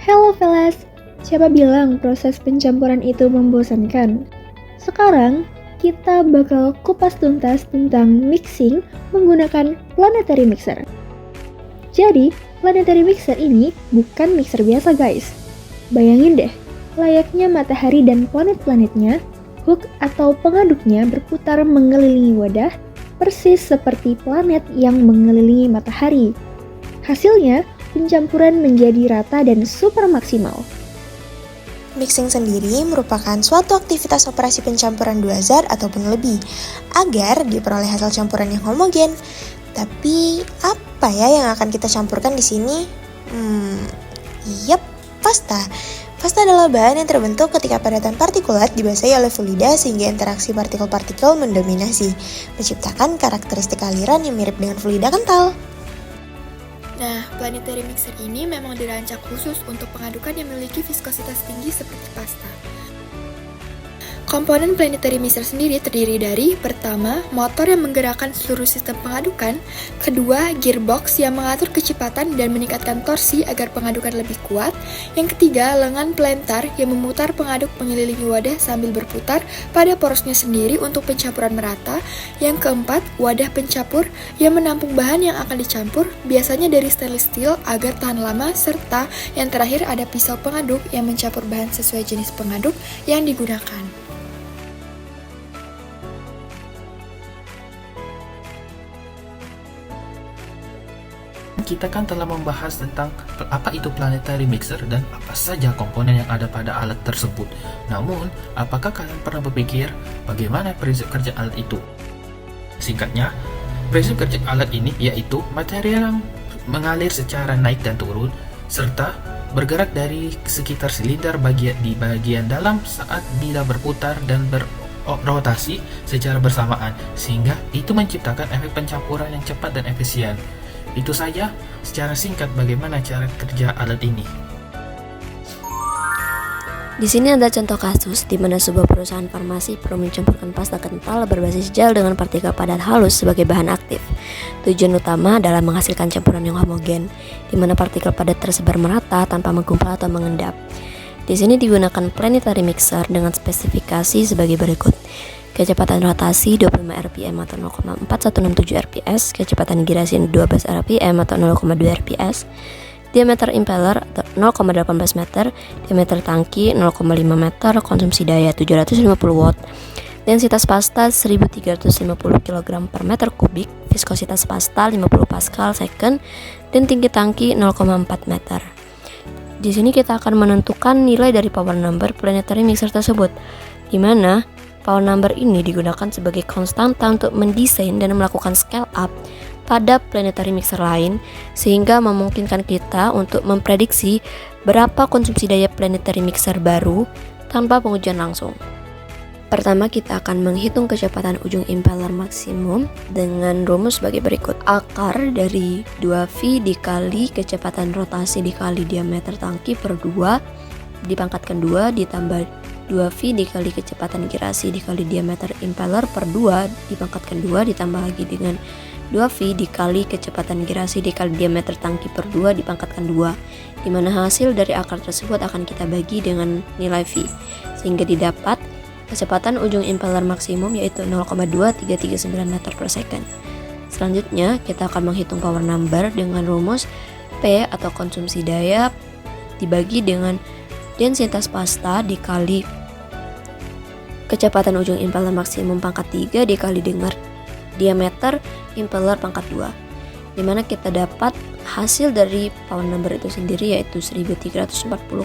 Hello fellas, siapa bilang proses pencampuran itu membosankan? Sekarang, kita bakal kupas tuntas tentang mixing menggunakan planetary mixer. Jadi, planetary mixer ini bukan mixer biasa guys. Bayangin deh, layaknya matahari dan planet-planetnya, hook atau pengaduknya berputar mengelilingi wadah, persis seperti planet yang mengelilingi matahari. Hasilnya, pencampuran menjadi rata dan super maksimal. Mixing sendiri merupakan suatu aktivitas operasi pencampuran dua zat ataupun lebih, agar diperoleh hasil campuran yang homogen. Tapi, apa ya yang akan kita campurkan di sini? Pasta. Pasta adalah bahan yang terbentuk ketika padatan partikulat dibasahi oleh fluida sehingga interaksi partikel-partikel mendominasi, menciptakan karakteristik aliran yang mirip dengan fluida kental. Nah, planetary mixer ini memang dirancang khusus untuk pengadukan yang memiliki viskositas tinggi seperti pasta. Komponen planetary mixer sendiri terdiri dari, pertama, motor yang menggerakkan seluruh sistem pengadukan, kedua, gearbox yang mengatur kecepatan dan meningkatkan torsi agar pengadukan lebih kuat, yang ketiga, lengan pelentar yang memutar pengaduk mengelilingi wadah sambil berputar pada porosnya sendiri untuk pencampuran merata, yang keempat, wadah pencampur yang menampung bahan yang akan dicampur, biasanya dari stainless steel agar tahan lama, serta yang terakhir ada pisau pengaduk yang mencampur bahan sesuai jenis pengaduk yang digunakan. Kita kan telah membahas tentang apa itu planetary mixer dan apa saja komponen yang ada pada alat tersebut. Namun, apakah kalian pernah berpikir bagaimana prinsip kerja alat itu? Singkatnya, prinsip kerja alat ini yaitu material yang mengalir secara naik dan turun serta bergerak dari sekitar silinder di bagian dalam saat bila berputar dan berotasi secara bersamaan, sehingga itu menciptakan efek pencampuran yang cepat dan efisien. Itu saja secara singkat bagaimana cara kerja alat ini. Di sini ada contoh kasus di mana sebuah perusahaan farmasi perlu mencampurkan pasta kental berbasis gel dengan partikel padat halus sebagai bahan aktif. Tujuan utama adalah menghasilkan campuran yang homogen, di mana partikel padat tersebar merata tanpa menggumpal atau mengendap. Di sini digunakan planetary mixer dengan spesifikasi sebagai berikut. Kecepatan rotasi 25 rpm atau 0,4167 rps, kecepatan girasi 12 rpm atau 0,2 rps, diameter impeller atau 0,18 meter, diameter tangki 0,5 meter, konsumsi daya 750 watt, densitas pasta 1350 kg per meter kubik, viskositas pasta 50 pascal second, dan tinggi tangki 0,4 meter. Di sini kita akan menentukan nilai dari power number planetary mixer tersebut, di mana power number ini digunakan sebagai konstanta untuk mendesain dan melakukan scale up pada planetary mixer lain, sehingga memungkinkan kita untuk memprediksi berapa konsumsi daya planetary mixer baru tanpa pengujian langsung. Pertama, kita akan menghitung kecepatan ujung impeller maksimum dengan rumus sebagai berikut. Akar dari 2V dikali kecepatan rotasi dikali diameter tangki per 2 dipangkatkan 2 ditambah 2V dikali kecepatan girasi dikali diameter impeller per 2 dipangkatkan 2 ditambah lagi dengan 2V dikali kecepatan girasi dikali diameter tangki per 2 dipangkatkan 2, di mana hasil dari akar tersebut akan kita bagi dengan nilai V, sehingga didapat kecepatan ujung impeller maksimum yaitu 0,2339 meter per second. Selanjutnya, kita akan menghitung power number dengan rumus P atau konsumsi daya dibagi dengan densitas pasta dikali kecepatan ujung impeller maksimum pangkat 3 dikali dengan diameter impeller pangkat 2, dimana kita dapat hasil dari power number itu sendiri yaitu 1340,09.